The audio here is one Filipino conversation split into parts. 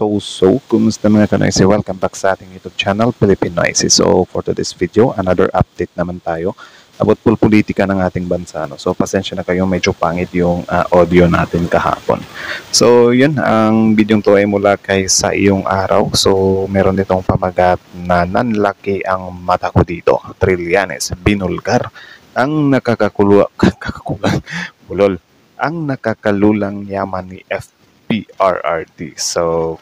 Kumusta mga kanoisy? Welcome back sa ating YouTube channel, Philippine Noisy. So, for today's video, another update naman tayo about politika ng ating bansa. No? So, pasensya na kayo, medyo pangit yung audio natin kahapon. So, yun, ang video to ay mula kay Sa Iyong Araw. So, meron ditong pamagat na nanlaki ang mata ko dito. Trillanes, binulgar, ang ang nakakalulang yaman ni FPRRD. So,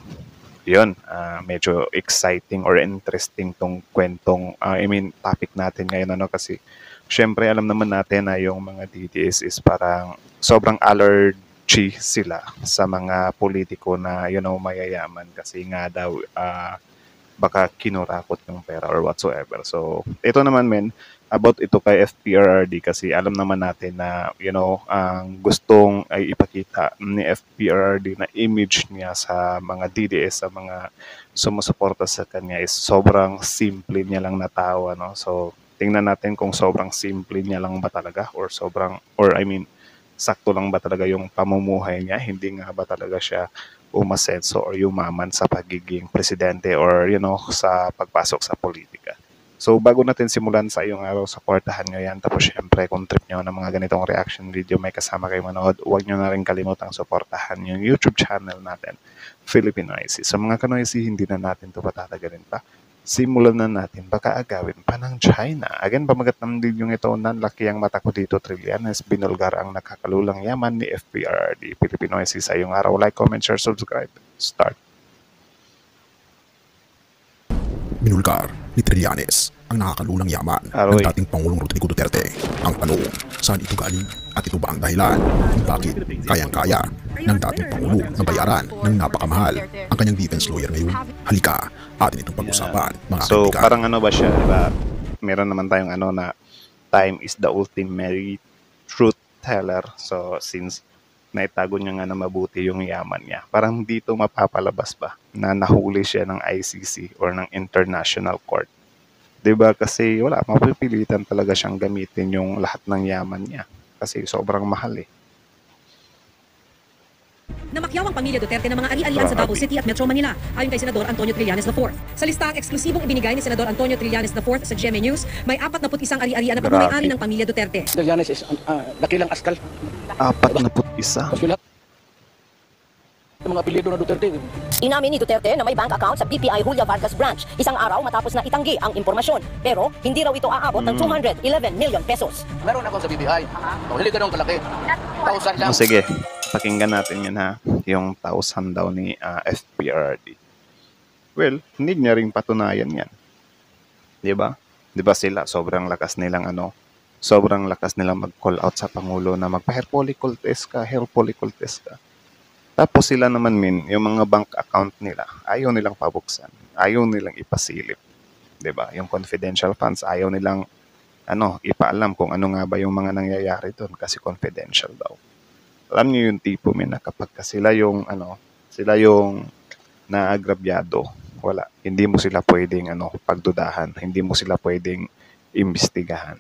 yun, medyo exciting or interesting tong kwentong, topic natin ngayon, kasi syempre alam naman natin na yung mga DDS is parang sobrang allergy sila sa mga politiko na, mayayaman kasi nga daw, baka kinurakot yung pera or whatsoever. So, ito naman about ito kay FPRRD kasi alam naman natin na, ang gustong ay ipakita ni FPRRD na image niya sa mga DDS, sa mga sumusuporta sa kanya is sobrang simple niya lang na tao, So, tingnan natin kung sobrang simple niya lang ba talaga or sakto lang ba talaga yung pamumuhay niya, hindi nga ba talaga siya umasenso or yumaman sa pagiging presidente or sa pagpasok sa politika. So bago natin simulan Sa Iyong Araw, supportahan nyo yan. Tapos syempre kung trip nyo ng mga ganitong reaction video, may kasama kayo manood, huwag nyo na rin kalimutang supportahan yung YouTube channel natin, Philippine Noisy. Sa mga kanoisy, hindi na natin ito patatagalin pa. Simulan na natin, baka agawin pa ng China. Again, pamagat ng videong ito, nanlaki ang mata ko dito, Trillanes, binulgar ang nakakalulang yaman ni FPRRD. Philippine Noisy, Sa Iyong Araw. Like, comment, share, subscribe. Start. Binulgar ni Trillanes ang nakakalulang yaman ng dating Pangulong Rodrigo Duterte. Ang tanong, saan ito galing at ito ba ang dahilan kung bakit kayang-kaya ng dating Pangulo na bayaran ng napakamahal ang kanyang defense lawyer ngayon? Halika, atin itong pag-usapan, mga So, kaibigan. parang ba siya, diba? Meron naman tayong na time is the ultimate truth teller. So, since naitago niya nga na mabuti yung yaman niya, parang dito mapapalabas ba na nahuli siya ng ICC or ng International Court? Diba? Kasi wala, mapipilitan talaga siyang gamitin yung lahat ng yaman niya kasi sobrang mahal Namakyawang pamilya Duterte ng mga ari-arian sa Davao City at Metro Manila ayon kay Senador Antonio Trillanes IV. Sa listang eksklusibong ibinigay ni Senador Antonio Trillanes IV sa GMA News, may 41 ari-arian na pagmamayari ng pamilya Duterte. Trillanes is dakilang askal. 41. Kasi lahat ng mga apelyido na Duterte. Inamin ni Duterte na may bank account sa BPI Julia Vargas branch isang araw matapos na itanggi ang impormasyon. Pero hindi raw ito aabot ng 211 million pesos. Meron ako sa BPI. Hindi ganun kalaki. 1,000 lang. Sige, pakinggan natin yun yung 1,000 daw ni FPRRD. Well, hindi niya rin patunayan yan. Diba? Diba sila, sobrang lakas nilang mag-call out sa Pangulo na magpa-hair follicle test ka. Tapos sila naman yung mga bank account nila, ayaw nilang pabuksan, ayaw nilang ipasilip. Diba? Yung confidential funds, ayaw nilang ipaalam kung ano nga ba yung mga nangyayari doon kasi confidential daw. Alam niyo yung tipo na kapag sila yung naagrabyado, wala, hindi mo sila pwedeng pagdudahan, hindi mo sila pwedeng imbestigahan.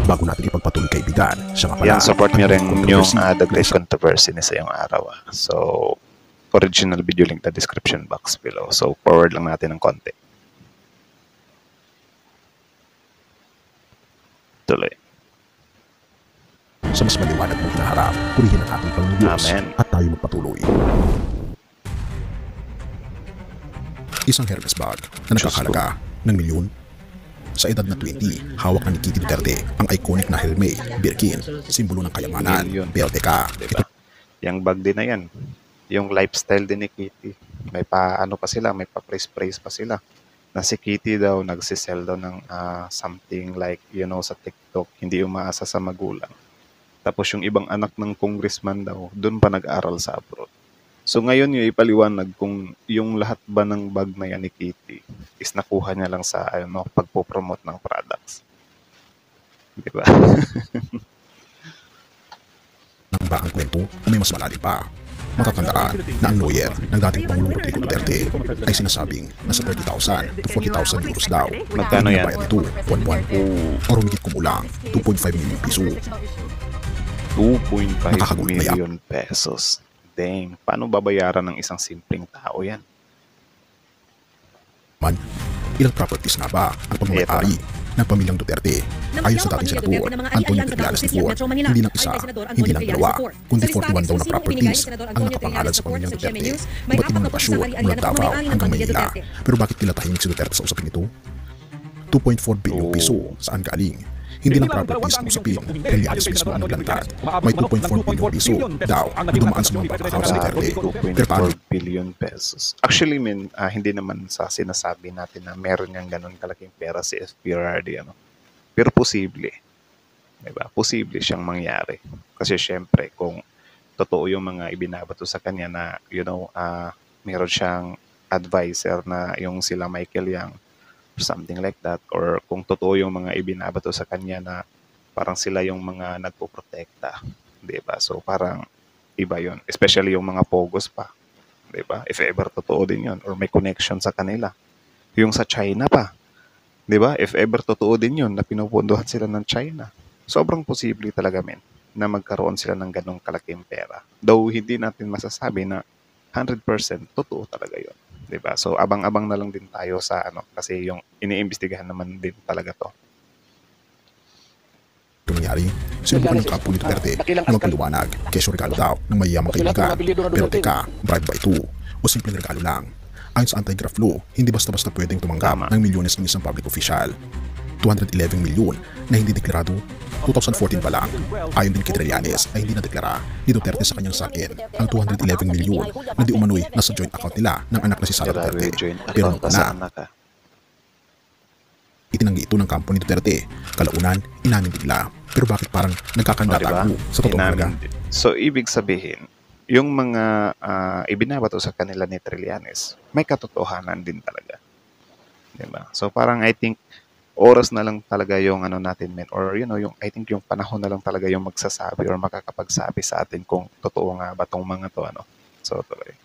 Bago natin ipagpatuloy kaibigan, siya nga pala, Yan, support nyo rin yung The Great Controversy. Controversy ni Sa Iyong Araw. So, original video link na description box below. So, forward lang natin ng konti. Tuloy. Sa mas maliwanag mong hinaharap, purihin ang ating Panginoon Diyos Amen. at tayo magpatuloy. Isang Hermes bag na nagkakalaga ng milyon. Sa edad na 20, hawak na ni Kitty Duterte ang iconic na Helme, Birkin, simbolo ng kayamanan, Million. PLDK. Diba? Yung bag din na yan. Yung lifestyle din ni Kitty. May pa praise pa sila. Na si Kitty daw, nagsisell daw ng something like, sa TikTok, hindi umaasa sa magulang. Tapos yung ibang anak ng congressman daw, doon pa nag-aral sa abroad. So ngayon yung ipaliwanag kung yung lahat ba ng bag na yan ni Kitty is nakuha niya lang sa pagpo-promote ng products. Di ba? Nang ba ang kwento o may mas malalim pa? Matatandaan na ang lawyer ng dating Pangulong Rodrigo Duterte ay sinasabing nasa 30,000 to 40,000 euros daw. Magkano yan? Bayad ito, buwan-buwan o rumigit kumulang 2.5 million piso. 2.5 Nakakagulat na yan. million pesos. dang, paano babayaran ng isang simpleng tao yan? Ilang properties nga ba ang pagmamayari ng pamilyang Duterte? Ayon sa dating senador Antonio Trillanes IV, hindi lang isa, hindi lang dalawa, kundi 41 daw na properties ang nakapangalan sa pamilyang Duterte. Iba't ibang lokasyon mula Davao hanggang Maynila. Pero bakit tila tahimik si Duterte sa usapin ito? 2.4 bilyong piso saan galing? Hindi lang properties ang usapin, Trillanes mismo ang naglantad. May 2.4 bilyong piso daw na dumaan sa mga bank accounts ni Duterte. Pero paano? 2.4 billion pesos. Actually, hindi naman sa sinasabi natin na meron niyang ganun kalaking pera si FPRRD. Pero posible. Diba? Posible siyang mangyari. Kasi syempre, kung totoo yung mga ibinabato sa kanya na, meron siyang advisor na yung sila Michael Yang, something like that, or kung totoo yung mga ibinabato sa kanya na parang sila yung mga nagpoprotekta, di ba? So parang iba yun, especially yung mga pogos pa, di ba? If ever totoo din yun, or may connection sa kanila. Yung sa China pa, di ba? If ever totoo din yun na pinupunduhan sila ng China, sobrang posible talaga na magkaroon sila ng ganong kalaking pera. Though hindi natin masasabi na 100% totoo talaga yun. Diba? So, abang-abang na lang din tayo sa kasi yung iniimbestigahan naman din talaga to. Nangyari, sinubukan ng kampo ni Duterte na magpaliwanag kesyo regalo daw ng mayayamang kaibigan. Pero teka, bribe ba ito? O simpleng regalo lang? Ayon sa anti-graft law, hindi basta-basta pwedeng tumanggap ng milyones ng isang public official. 211 milyon na hindi deklarado 2014 pa lang. Ayon din kay Trillanes ay hindi na-deklara ni Duterte sa kanyang sakin ang 211 milyon na di umano'y nasa joint account nila ng anak na si Sara Duterte. Pero nung una, itinanggi ito ng kampo ni Duterte. Kalaunan, inamin nila. Pero bakit parang nagkakandatago sa totoo talaga? So, ibig sabihin, yung mga ibinabato sa kanila ni Trillanes, may katotohanan din talaga. Diba? So, parang I think, oras na lang talaga yung natin or I think yung panahon na lang talaga yung magsasabi or makakapagsabi sa atin kung totoo nga ba tong mga to So tuloy.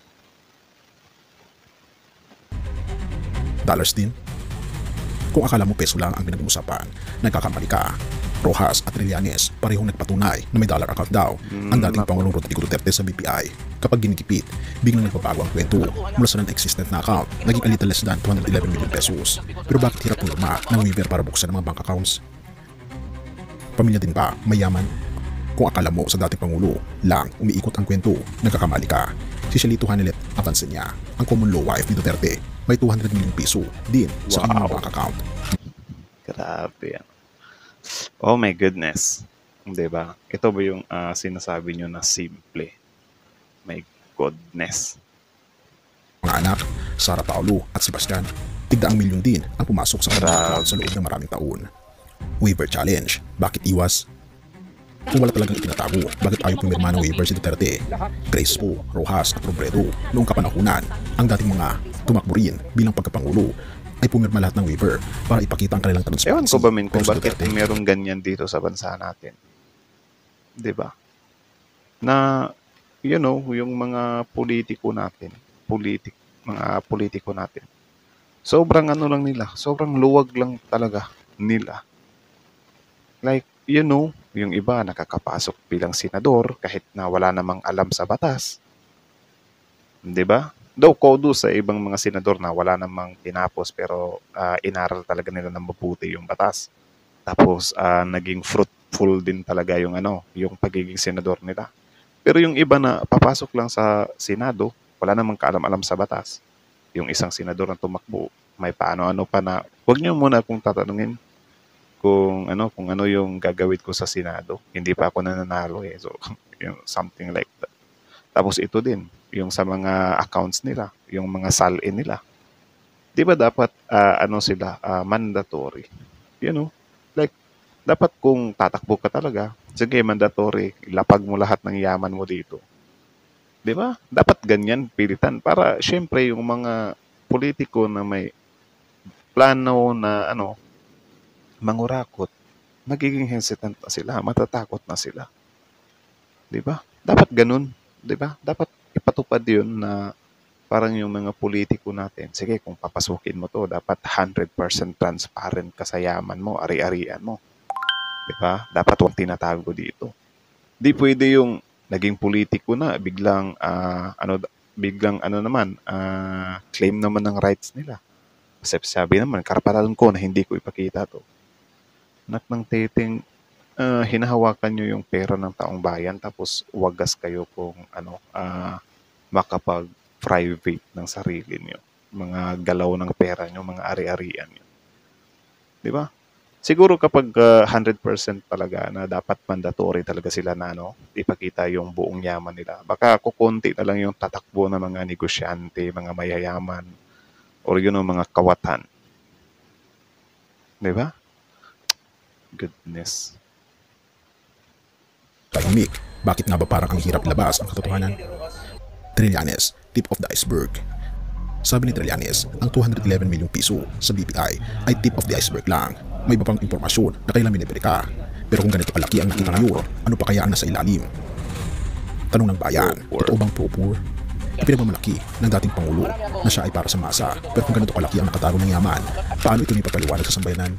Dollars din? Kung akala mo peso lang ang pinag-uusapan, nagkakamali ka. Rojas at Trillanes parehong nagpatunay na may dollar account daw ang dating Pangulong Rodrigo Duterte sa BPI. Kapag ginikipit, biglang nagbabago ang kwento. Mula sa non-existent na account, naging a little less than 211 million pesos. Pero bakit hirap pumirma ng waiver para buksan ang mga bank accounts? Pamilya din ba mayaman? Kung akala mo sa dating Pangulo lang umiikot ang kwento, nagkakamali ka. Si Shelito Hanelet Avancenia, ang common law wife ni Duterte, may 200 million peso din sa kanyang bank account. Grabe yan. Oh my goodness. Diba? Ito ba yung sinasabi nyo na simple? My goodness. Mga anak, Sara Paulo at Sebastian, tigdaang milyon din ang pumasok sa kanilang account sa loob ng maraming taon. Waiver challenge. Bakit iwas? Kung wala talagang itinatago, bakit ayaw pumirma ng waiver si Duterte? Grace Po, Rojas at Robredo, noong kapanahunan, ang dating mga tumakbo rin bilang pagkapangulo, ay pumirma lahat ng waiver para ipakita ang kanilang transparency. Ewan ko ba kung bakit meron ganyan dito sa bansa natin? Diba? Na, yung mga politiko natin, mga politiko natin, sobrang lang nila, sobrang luwag lang talaga nila. Like, yung iba nakakapasok bilang senador kahit na wala namang alam sa batas. Diba? Though kodo sa ibang mga senador na wala namang tinapos pero inaral talaga nila ng mabuti yung batas. Tapos naging fruitful din talaga yung yung pagiging senador nila. Pero yung iba na papasok lang sa Senado, wala namang kaalam-alam sa batas. Yung isang senador na tumakbo, may paano-ano pa na, huwag niyo muna kung tatanungin kung ano yung gagawin ko sa Senado. Hindi pa ako nananalo So, something like that. Tapos ito din, yung sa mga accounts nila, yung mga salin nila. Di ba dapat, sila, mandatory? Like, dapat kung tatakbo ka talaga, sige, mandatory, ilapag mo lahat ng yaman mo dito. Di ba? Dapat ganyan, pilitan. Para, syempre, yung mga politiko na may plano na, mangurakot, magiging hesitant na sila, matatakot na sila. Di ba? Dapat ganun. Di ba? Dapat ipatupad yun na parang yung mga politiko natin, sige, kung papasukin mo to, dapat 100% transparent ka sa yaman mo, ari-arian mo. Di ba? Dapat huwag tinatago dito. Di pwede yung naging politiko na, biglang naman, claim naman ng rights nila. Sabi naman, karapatan ko na hindi ko ipakita to. Anak ng titing, hinahawakan nyo yung pera ng taong bayan tapos wagas kayo kung makapag-private ng sarili nyo. Mga galaw ng pera nyo, mga ari-arian nyo. Di ba? Siguro kapag 100% talaga na dapat mandatory talaga sila na ipakita yung buong yaman nila. Baka kukunti na lang yung tatakbo ng mga negosyante, mga mayayaman, or mga kawatan. Di ba? Goodness. Tahimik. Bakit nga ba parang ang hirap labas ang katotohanan? Trillanes, tip of the iceberg. Sabi ni Trillanes, ang 211 milyong piso sa BPI ay tip of the iceberg lang. May iba pang impormasyon na kailangan biniberika. Pero kung ganito kalaki ang nakita ngayon, ano pa kaya ang nasa ilalim? Tanong ng bayan, totoo bang pro-poor? Ipinagmamalaki ng dating Pangulo na siya ay para sa masa. Pero kung ganito kalaki ang nakatago ng yaman, paano ito nipapaliwanag sa sambayanan?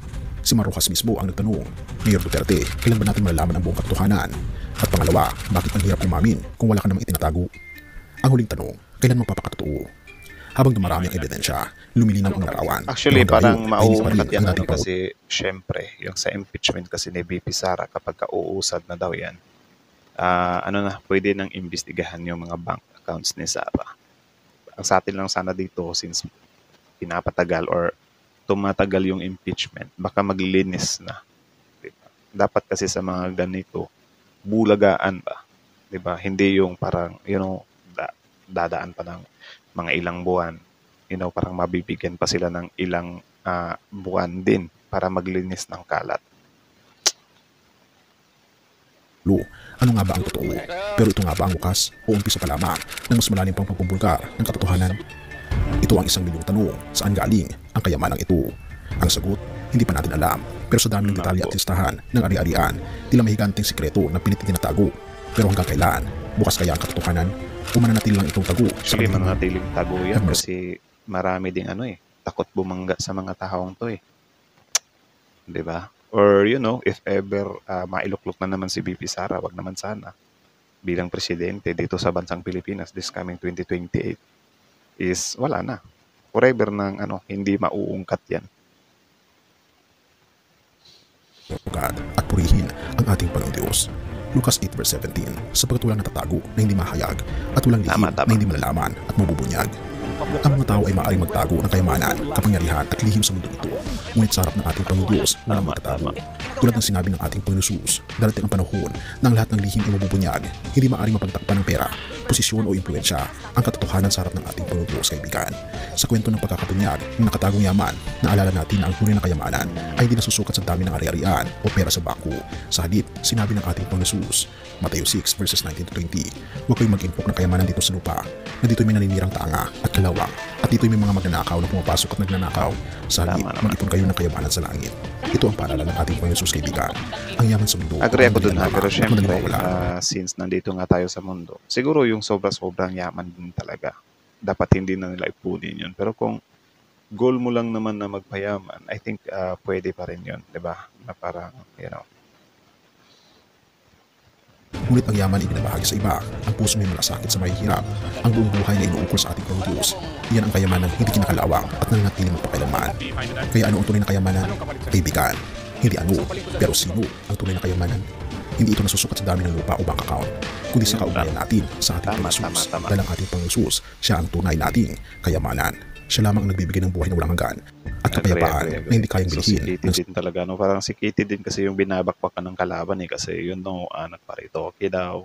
Si Marojas mismo ang nagtanong, Mayor Duterte, kailan ba natin malalaman ang buong katotohanan? At pangalawa, bakit ang hirap umamin kung wala ka namang itinatago? Ang huling tanong, kailan magpapakatotoo? Habang dumarami ang ebidensya, lumilinaw ang larawan. Actually, parang mauungkat yan kasi syempre, yung sa impeachment kasi ni BP Sara, kapag kauusad na daw yan, pwede nang imbestigahan yung mga bank accounts ni Sara. Ang sa atin lang sana dito, since pinapatagal or tumatagal yung impeachment, baka maglinis na. Diba? Dapat kasi sa mga ganito, bulagaan ba? Diba? Hindi yung parang, dadaan pa ng mga ilang buwan. Parang mabibigyan pa sila ng ilang buwan din para maglinis ng kalat. Ano nga ba ang totoo? Pero ito nga ba ang bukas o umpisa pa lamang ng mas malalim pang pagpupulgar ng katotohanan? Ito ang 1 milyong tanong, saan galing ang kayamanang ito? Ang sagot, hindi pa natin alam. Pero sa dami ng detalye at listahan ng ari-arian, tila mahiganteng sikreto na pinitin tinatago. Pero hanggang kailan? Bukas kaya ang katotohanan? O mananatili lang itong tago? Sige, mananatiling tago yan kasi marami ding takot bumangga sa mga taong to Diba? Or if ever mailuklok na naman si BP Sara, wag naman sana. Bilang presidente dito sa bansang Pilipinas this coming 2028 is wala na. Forever nang hindi mauungkat yan. At purihin ang ating Panginoong Diyos. Lucas 8 verse 17, sapagkat walang natatago na hindi mahayag at walang lihim na hindi malalaman at mabubunyag. Ang mga tao ay maaaring magtago ng kayamanan, kapangyarihan at lihim sa mundo ito. Ngunit sa harap ng ating Panginoong Diyos, walang magtatago. Tulad ng sinabi ng ating Panginoon Jesus, darating ang panahon na ang lahat ng lihim ay mabubunyag, hindi maaaring mapagtakpan ng pera, posisyon o impluensya ang katotohanan sa harap ng ating Panginoong Diyos, kaibigan. Sa kwento ng pagkakabunyag ng nakatagong yaman, naalala natin na ang tunay na kayamanan ay hindi nasusukat sa dami ng ari-arian o pera sa bangko. Sa halip, sinabi ng ating Panginoon Jesus, Matthew 6 verses 19 to 20, huwag kayong mag-impok ng kayamanan dito sa lupa, na dito'y may naninirang tanga at kalawang, at dito'y may mga magnanakaw na pumapasok at nagnanakaw. Sa halip, mag-ipon kayo ng kayamanan sa langit. Ito ang paalala ng ating Panginoon Jesus, kaibigan. Ang yaman sa mundo. Agree ako dun pero syempre, since nandito nga tayo sa mundo, siguro yung sobra-sobrang yaman din talaga. Dapat hindi na nila ipunin yun. Pero kung goal mo lang naman na magpayaman, I think pwede pa rin yun. Diba? Na parang, Ngunit ang yaman ay binabahagi sa iba. Ang puso may malasakit sa mahihirap. Ang buong buhay na inuukol sa ating Panginoong Diyos. Iyan ang kayamanan hindi kinakalawang at nananatiling magpakailanman. Kaya ano ang tunay na kayamanan? Kaibigan. Hindi ano, pero sino ang tunay na kayamanan? Hindi ito nasusukat sa dami ng lupa o bank account, kundi sa kaugnayan natin sa ating Panginoon Jesus. Dahil ang ating Panginoon Jesus, siya ang tunay nating kayamanan. Siya lamang ang nagbibigay ng buhay na walang hanggan at kapayapaan na hindi kayang bilhin. So, si Kitty din talaga. Parang si Kitty din kasi yung binabakbakan ng kalaban kasi yun nagparitoke daw.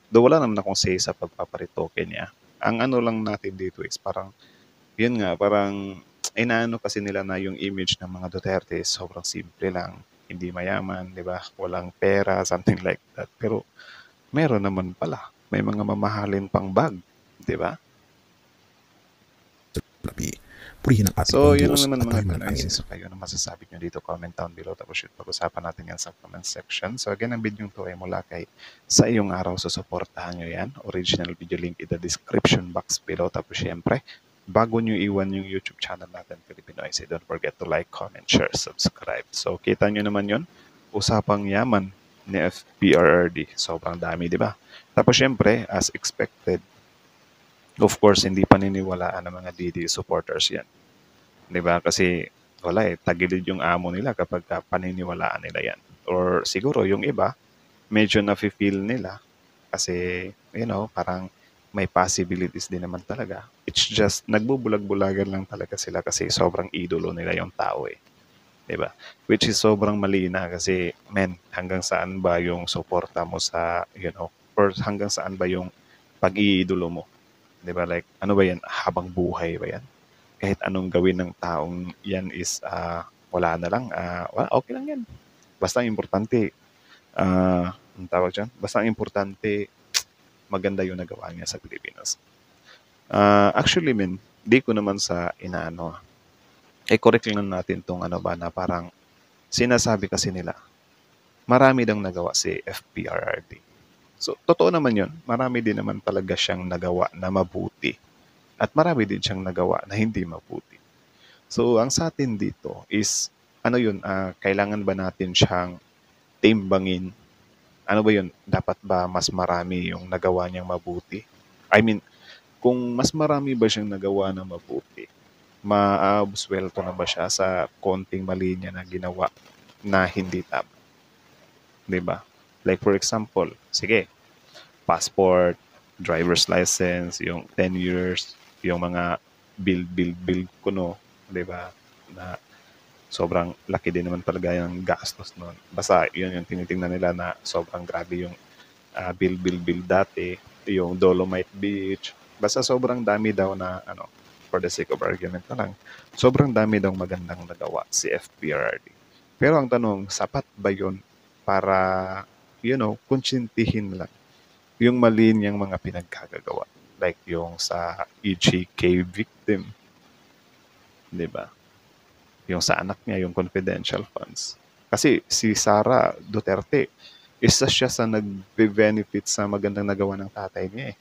Do wala naman akong say sa pagpaparitoke niya. Ang lang natin dito is parang, yun nga, parang inaano kasi nila na yung image ng mga Duterte is sobrang simple lang. Hindi mayaman, di ba? Walang pera, something like that. Pero meron naman pala. May mga mamahalin pang bag, di ba? Purihin ang ating so, yun Diyos naman at tayo mga manalangin. So, kayo na masasabi nyo dito, comment down below. Tapos pag-usapan natin yan sa comment section. So, again, ang video to ay mula kay Sa Iyong Araw. So, supportahan nyo yan. Original video link in the description box below. Tapos, syempre, bago nyo iwan yung YouTube channel natin, Pilipinoise, don't forget to like, comment, share, subscribe. So, kita nyo naman yun. Usapang yaman ni FPRRD. Sobrang dami, di ba? Tapos syempre, as expected, of course, hindi paniniwalaan ng mga DDS supporters yan. 'Di ba? Kasi wala tagilid yung amo nila kapag paniniwalaan nila yan. Or siguro yung iba, medyo nafe-feel nila kasi, parang may possibilities din naman talaga. It's just, nagbubulag-bulagan lang talaga sila kasi sobrang idolo nila yung tao 'di ba? Which is sobrang mali na kasi, hanggang saan ba yung suporta mo sa, or hanggang saan ba yung pag-iidolo mo? 'Di ba? Like, ano ba yan? Habang buhay ba yan? Kahit anong gawin ng taong yan is wala na lang, okay lang yan. Basta ang importante, ang tawag dyan? Basta ang importante, maganda yung nagawa niya sa Pilipinas. Actually, di ko naman sa inaano. Correct lang natin tong ano ba na parang sinasabi kasi nila, marami daw nagawa si FPRRD. So, totoo naman yun. Marami din naman talaga siyang nagawa na mabuti. At marami din siyang nagawa na hindi mabuti. So, ang sa atin dito is, kailangan ba natin siyang timbangin? Ano ba yun? Dapat ba mas marami yung nagawa niyang mabuti? I mean, kung mas marami ba siyang nagawa na mabuti, maabswelto na ba siya sa konting mali niya na ginawa na hindi tama? Diba? Like for example, sige, passport, driver's license, yung 10 years, yung mga build kuno, diba? Na sobrang laki din naman talaga yung gastos nun. Basta yun yung tinitingnan nila na sobrang grabe yung build dati, yung Dolomite Beach. Basta sobrang dami daw na, for the sake of argument na lang, sobrang dami daw magandang nagawa si FPRRD. Pero ang tanong, sapat ba yun para, konsintihin lang yung mali niyang mga pinagkagagawa? Like yung sa EJK victim, di ba? Yung sa anak niya, yung confidential funds. Kasi si Sara Duterte, isa siya sa nag-benefit sa magandang nagawa ng tatay niya eh.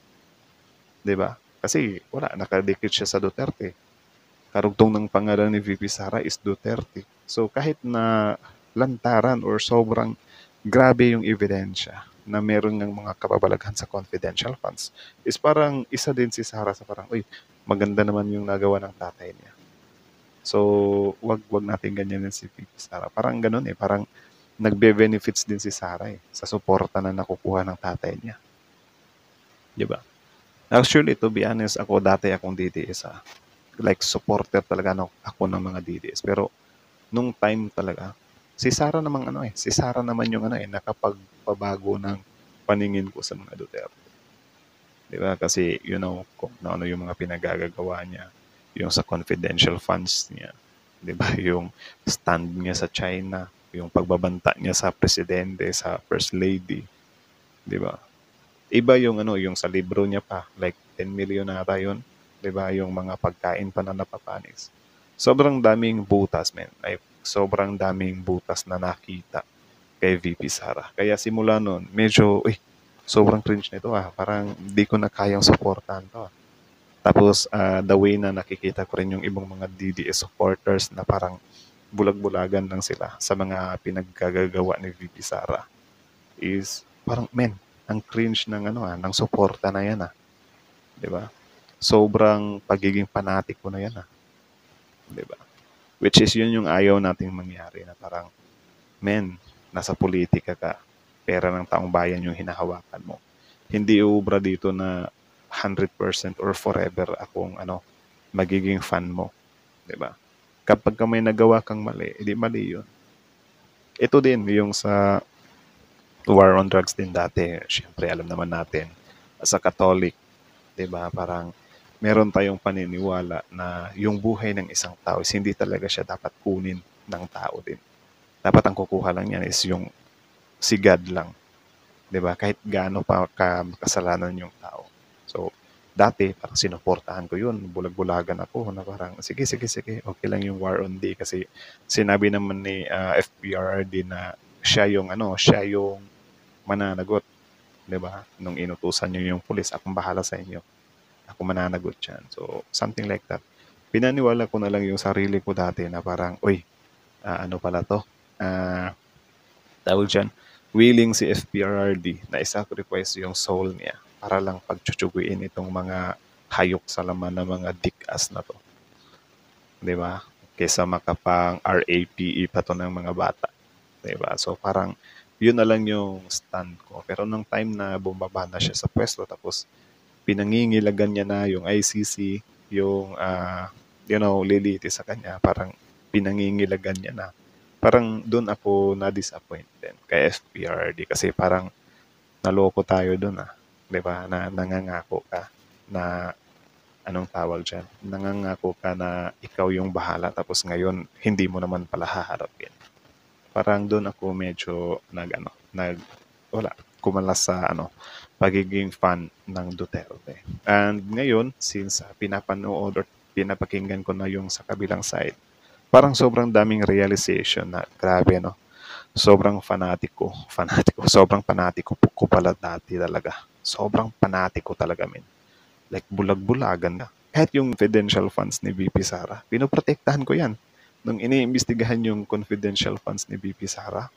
Di ba? Kasi wala, nakadikit siya sa Duterte. Karugtong ng pangalan ni VP Sara is Duterte. So kahit na lantaran or sobrang grabe yung ebidensya na meron ng mga kababalaghan sa confidential funds, is parang isa din si Sara sa parang, uy, maganda naman yung nagawa ng tatay niya. So, wag natin ganyanin si VP Sara. Parang ganun parang nagbe-benefits din si Sara sa suporta na nakukuha ng tatay niya. Di ba? Actually, to be honest, dati akong DDS like supporter talaga ako ng mga DDS. Pero nung time talaga, si Sara naman yung nakapagpabago ng paningin ko sa mga Duterte. Di ba? Kasi kung ano yung mga pinagagagawa niya, yung sa confidential funds niya, di ba? Yung stand niya sa China, yung pagbabanta niya sa presidente, sa first lady, di ba? Iba yung yung sa libro niya pa, like 10 million na yun, di ba? Yung mga pagkain pa na napapanis. Sobrang daming butas, like sobrang daming butas na nakita kay VP Sara. Kaya simula nun, medyo, sobrang cringe nito Parang di ko na kayang supportan to Tapos, the way na nakikita ko rin yung ibang mga DDS supporters na parang bulag-bulagan lang sila sa mga pinaggagawa ni VP Sara is parang, ang cringe ng ng suporta na yan 'di ba? Sobrang pagiging panatiko na yan 'di ba? Which is yun yung ayaw nating mangyari na parang, nasa politika ka, pera ng taong bayan yung hinahawakan mo. Hindi ubra dito na 100% or forever akong magiging fan mo, 'di ba? Kapag may nagawa kang mali, edi mali 'yun. Ito din yung sa war on drugs din dati. Syempre alam naman natin as a Catholic, 'di ba? Parang meron tayong paniniwala na yung buhay ng isang tao is hindi talaga siya dapat kunin ng tao din. Dapat ang kukuha lang niyan is yung si God lang. 'Di ba? Kahit gaano pa kasalanan yung tao. So, dati, parang sinuportahan ko yun. Bulag-bulagan ako na parang, sige, okay lang yung war on D kasi sinabi naman ni FPRRD na siya yung mananagot. 'Di ba? Nung inutusan niyo yung pulis, akong bahala sa inyo. Ako mananagot yan. So, something like that. Pinaniwala ko na lang yung sarili ko dati na parang, pala to? Tawag dyan, willing si FPRRD na isacrifice yung soul niya para lang pagtsutsugin itong mga hayok sa laman ng mga dikas na to. Di ba? Kaysa makapang RAPE pa to ng mga bata. Di ba? So parang yun na lang yung stand ko. Pero nung time na bumaba na siya sa pwesto, tapos pinangingilagan niya na yung ICC, yung, liliti sa kanya, parang pinangingilagan niya na. Parang doon ako na-disappoint din kay FPRD kasi parang naloko tayo doon Di ba? Na nangangako ka na anong tawag dyan? Nangangako ka na ikaw yung bahala tapos ngayon hindi mo naman pala haharapin. Parang doon ako medyo kumalas sa pagiging fan ng Duterte. And ngayon, since pinapanood or pinapakinggan ko na yung sa kabilang side, parang sobrang daming realization na grabe, sobrang sobrang fanatiko ko pala dati talaga. Sobrang fanatiko talaga, min. Like, bulag-bulagan na. Kahit yung confidential funds ni VP Sara, pinoprotektahan ko yan. Nung iniimbestigahan yung confidential funds ni VP Sara,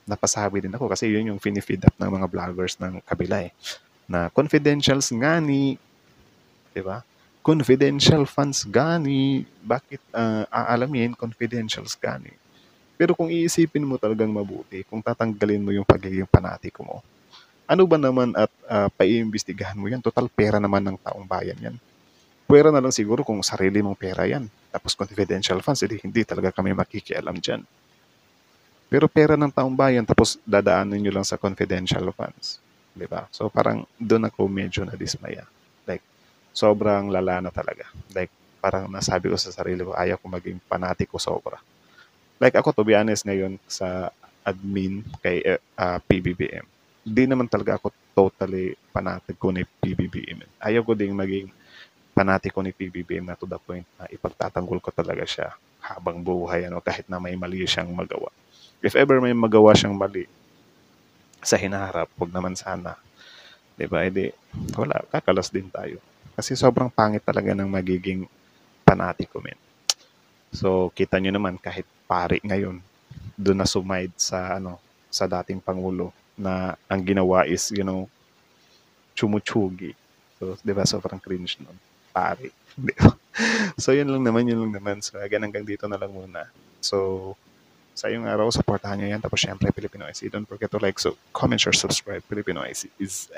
napasabi din ako kasi yun yung finifeed up ng mga vloggers ng kabila na confidentials nga ni, di ba? Confidential funds gani, bakit aalamin confidentials gani? Pero kung iisipin mo talagang mabuti, kung tatanggalin mo yung pagiging panatiko mo, ano ba naman at paiimbestigahan mo yan? Total pera naman ng taong bayan yan. Pwera na lang siguro kung sarili mong pera yan. Tapos confidential funds, hindi talaga kami makikialam dyan. Pero pera ng taong bayan, tapos dadaanin nyo lang sa confidential funds. Diba? So parang doon ako medyo nadismaya. Like, sobrang lala na talaga. Like, parang nasabi ko sa sarili ko, ayaw ko maging panatiko sobra. Like ako, to be honest, ngayon sa admin kay PBBM, hindi naman talaga ako totally panatiko ni PBBM. Ayaw ko ding maging panatiko ni PBBM na to the point na ipagtatanggol ko talaga siya habang buhay, kahit na may mali siyang magawa. If ever may magawa siyang mali sa hinaharap, huwag naman sana. Diba? Wala, kakalas din tayo. Kasi sobrang pangit talaga ng magiging panatiko, men. So, kita nyo naman, kahit pari ngayon, doon na sumide sa, sa dating Pangulo na ang ginawa is, chumuchugi. So, diba, sobrang cringe nun. Pari. So, yun lang naman. So, again, hanggang dito na lang muna. So, sa yung araw, supportahan nyo yan. Tapos, syempre, Filipino IC. Don't forget to like, comment, share, subscribe. Filipino IC is